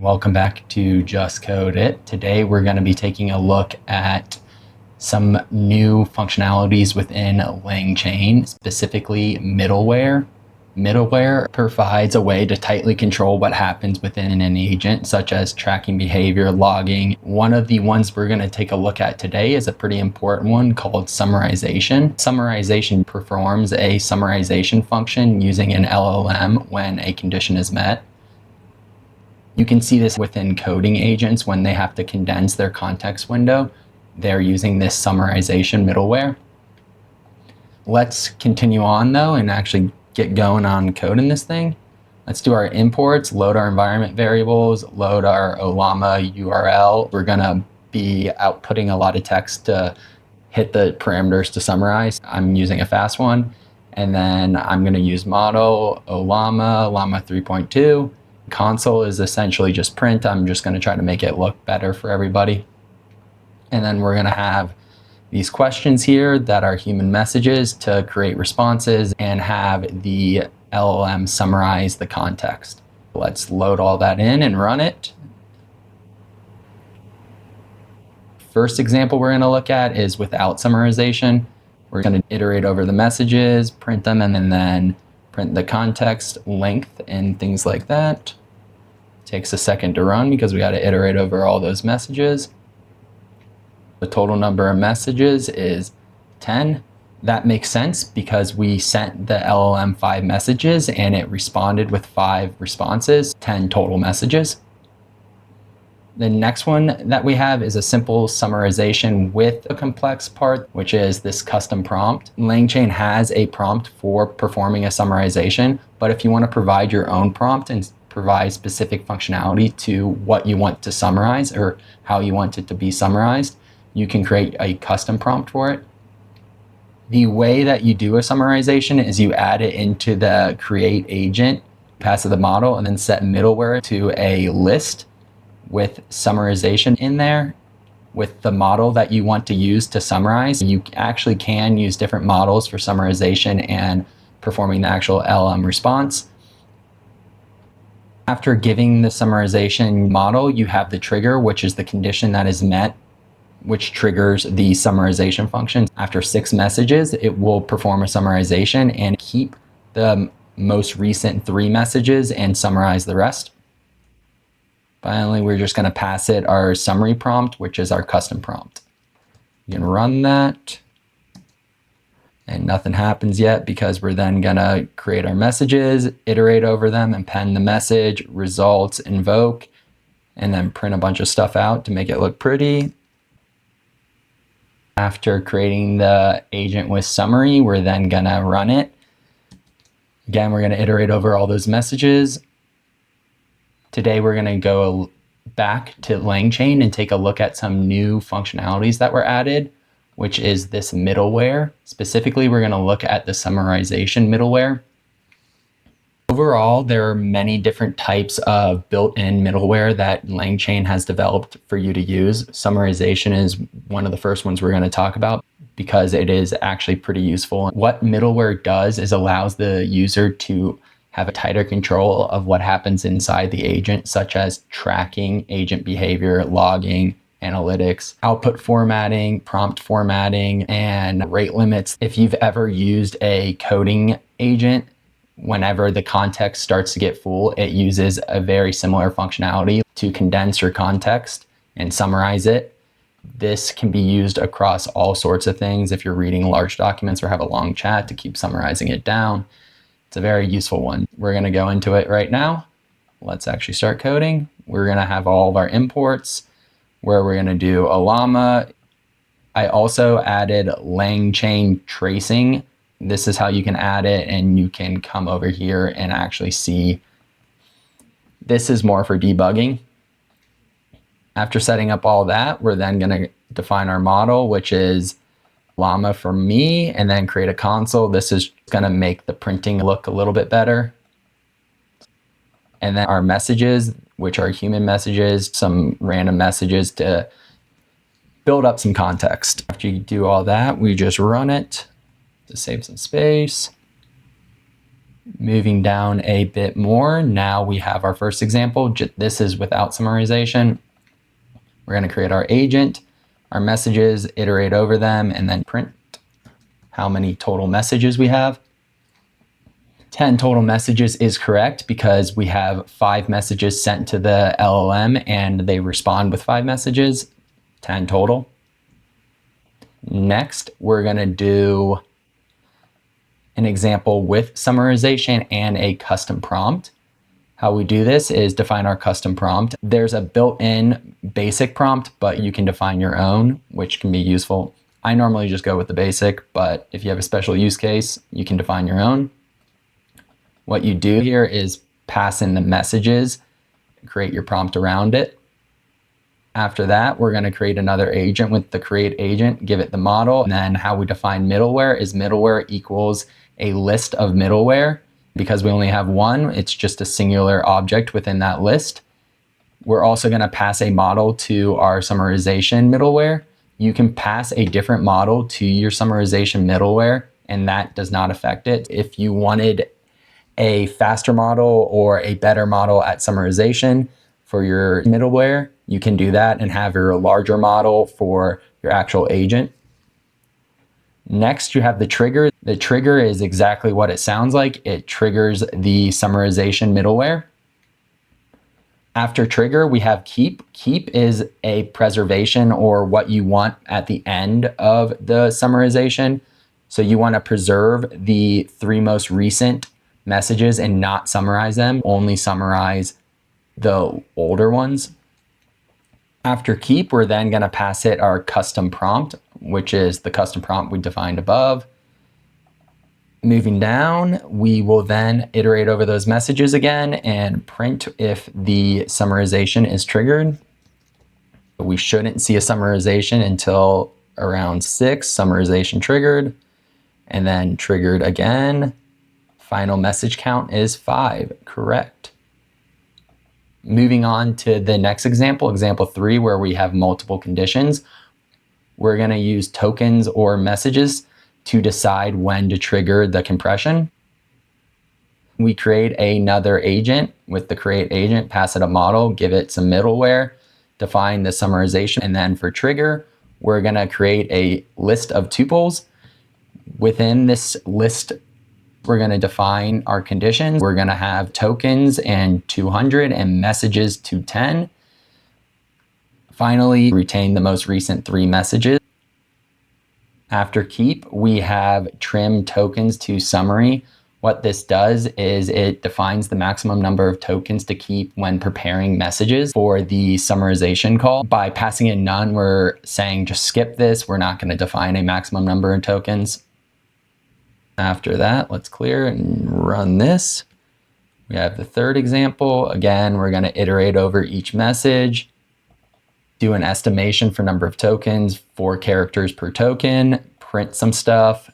Welcome back to Just Code It. Today we're going to be taking a look at some new functionalities within LangChain, specifically middleware. Middleware provides a way to tightly control what happens within an agent, such as tracking behavior, logging. One of the ones we're going to take a look at today is a pretty important one called summarization. Summarization performs a summarization function using an LLM when a condition is met. You can see this within coding agents when they have to condense their context window. They're using this summarization middleware. Let's continue on though and actually get going on coding this thing. Let's do our imports, load our environment variables, load our Ollama URL. We're gonna be outputting a lot of text to hit the parameters to summarize. I'm using a fast one. And then I'm gonna use model, Llama 3.2. Console is essentially just print. I'm just going to try to make it look better for everybody. And then we're going to have these questions here that are human messages to create responses and have the LLM summarize the context. Let's load all that in and run it. First example we're going to look at is without summarization. We're going to iterate over the messages, print them, and then print the context length and things like that. Takes a second to run because we got to iterate over all those messages. The total number of messages is 10. That makes sense because we sent the LLM 5 messages and it responded with 5 responses, 10 total messages. The next one that we have is a simple summarization with a complex part, which is this custom prompt. LangChain has a prompt for performing a summarization, but if you want to provide your own prompt and provide specific functionality to what you want to summarize or how you want it to be summarized, you can create a custom prompt for it. The way that you do a summarization is you add it into the create agent, pass it the model, and then set middleware to a list with summarization in there with the model that you want to use to summarize. You actually can use different models for summarization and performing the actual LLM response. After giving the summarization model, you have the trigger, which is the condition that is met, which triggers the summarization function. After 6 messages, it will perform a summarization and keep the most recent 3 messages and summarize the rest. Finally, we're just going to pass it our summary prompt, which is our custom prompt. You can run that. And nothing happens yet because we're then going to create our messages, iterate over them, and pen the message, results, invoke, and then print a bunch of stuff out to make it look pretty. After creating the agent with summary, we're then going to run it. Again, we're going to iterate over all those messages. Today, we're going to go back to LangChain and take a look at some new functionalities that were added, which is this middleware. Specifically, we're going to look at the summarization middleware. Overall, there are many different types of built-in middleware that LangChain has developed for you to use. Summarization is one of the first ones we're going to talk about because it is actually pretty useful. What middleware does is allows the user to have a tighter control of what happens inside the agent, such as tracking agent behavior, logging, analytics, output formatting, prompt formatting, and rate limits. If you've ever used a coding agent, whenever the context starts to get full, it uses a very similar functionality to condense your context and summarize it. This can be used across all sorts of things. If you're reading large documents or have a long chat to keep summarizing it down, it's a very useful one. We're going to go into it right now. Let's actually start coding. We're going to have all of our imports where we're going to do Ollama. I also added LangChain tracing. This is how you can add it, and you can come over here and actually see. This is more for debugging. After setting up all that, we're then going to define our model, which is Llama for me, and then create a console. This is going to make the printing look a little bit better. And then our messages, which are human messages, some random messages to build up some context. After you do all that, we just run it to save some space. Moving down a bit more, now we have our first example. This is without summarization. We're going to create our agent, our messages, iterate over them, and then print how many total messages we have. 10 total messages is correct because we have 5 messages sent to the LLM and they respond with 5 messages, 10 total. Next, we're going to do an example with summarization and a custom prompt. How we do this is define our custom prompt. There's a built-in basic prompt, but you can define your own, which can be useful. I normally just go with the basic, but if you have a special use case, you can define your own. What you do here is pass in the messages, create your prompt around it. After that, we're going to create another agent with the create agent, give it the model. And then how we define middleware is middleware equals a list of middleware. Because we only have one, it's just a singular object within that list. We're also going to pass a model to our summarization middleware. You can pass a different model to your summarization middleware, and that does not affect it. If you wanted a faster model or a better model at summarization for your middleware, you can do that and have your larger model for your actual agent. Next, you have the trigger. The trigger is exactly what it sounds like. It triggers the summarization middleware. After trigger, we have keep. Keep is a preservation or what you want at the end of the summarization. So you want to preserve the 3 most recent messages and not summarize them, only summarize the older ones. After keep, we're then going to pass it our custom prompt, which is the custom prompt we defined above. Moving down, we will then iterate over those messages again and print if the summarization is triggered. We shouldn't see a summarization until around 6, summarization triggered, and then triggered again. Final message count is 5, correct. Moving on to the next example, example 3, where we have multiple conditions. We're going to use tokens or messages to decide when to trigger the compression. We create another agent with the create agent, pass it a model, give it some middleware, define the summarization, and then for trigger, we're going to create a list of tuples. Within this list, we're going to define our conditions. We're going to have tokens and 200 and messages to 10. Finally, retain the most recent 3 messages. After keep, we have trim tokens to summary. What this does is it defines the maximum number of tokens to keep when preparing messages for the summarization call. By passing in none, we're saying just skip this. We're not going to define a maximum number of tokens. After that, let's clear and run this. We have the third example. Again, we're going to iterate over each message, do an estimation for number of tokens, 4 characters per token, print some stuff,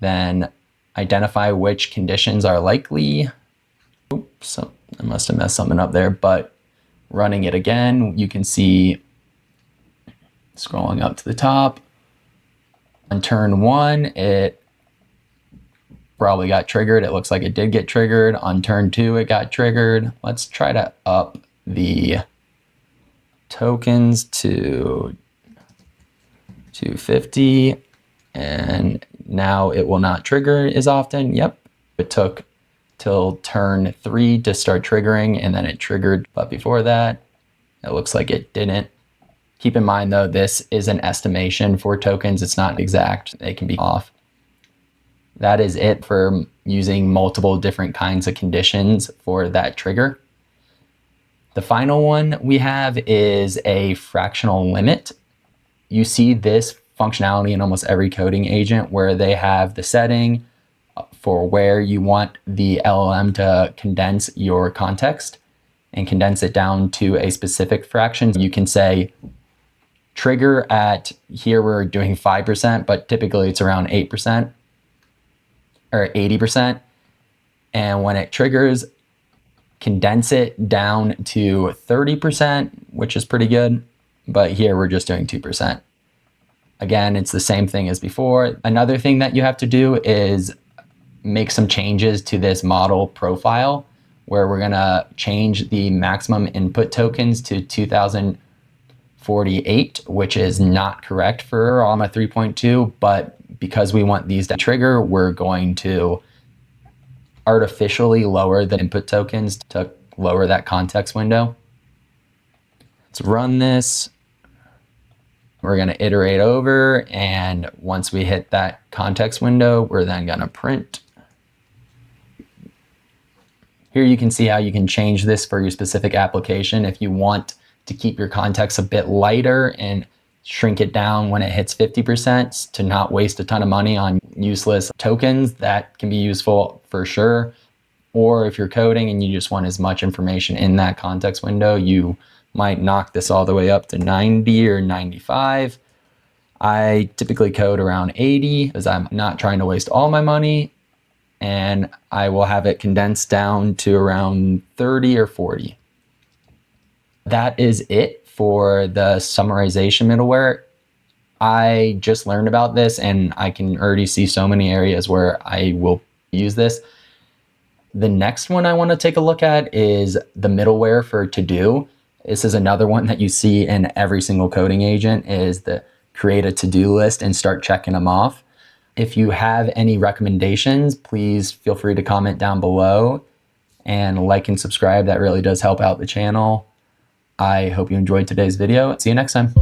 then identify which conditions are likely. Oops, so I must have messed something up there, but running it again, you can see scrolling up to the top. On turn 1, it probably got triggered. It looks like it did get triggered. On turn 2, it got triggered. Let's try to up the tokens to 250, and now it will not trigger as often. Yep, it took till turn 3 to start triggering, and then it triggered, but before that, it looks like it didn't. Keep in mind though, this is an estimation for tokens. It's not exact. They can be off. That is it for using multiple different kinds of conditions for that trigger. The final one we have is a fractional limit. You see this functionality in almost every coding agent where they have the setting for where you want the LLM to condense your context and condense it down to a specific fraction. You can say trigger at, here we're doing 5%, but typically it's around 8%. Or 80%, and when it triggers, condense it down to 30%, which is pretty good, but here we're just doing 2%. Again, it's the same thing as before. Another thing that you have to do is make some changes to this model profile where we're gonna change the maximum input tokens to 2048, which is not correct for ALMA 3.2, but because we want these to trigger, we're going to artificially lower the input tokens to lower that context window. Let's run this. We're going to iterate over, and once we hit that context window, we're then going to print. Here you can see how you can change this for your specific application. If you want to keep your context a bit lighter and shrink it down when it hits 50% to not waste a ton of money on useless tokens, that can be useful for sure. Or if you're coding and you just want as much information in that context window, you might knock this all the way up to 90 or 95. I typically code around 80 because I'm not trying to waste all my money, and I will have it condensed down to around 30 or 40. That is it for the summarization middleware. I just learned about this and I can already see so many areas where I will use this. The next one I want to take a look at is the middleware for to-do. This is another one that you see in every single coding agent, is the create a to-do list and start checking them off. If you have any recommendations, please feel free to comment down below and like and subscribe. That really does help out the channel. I hope you enjoyed today's video. See you next time.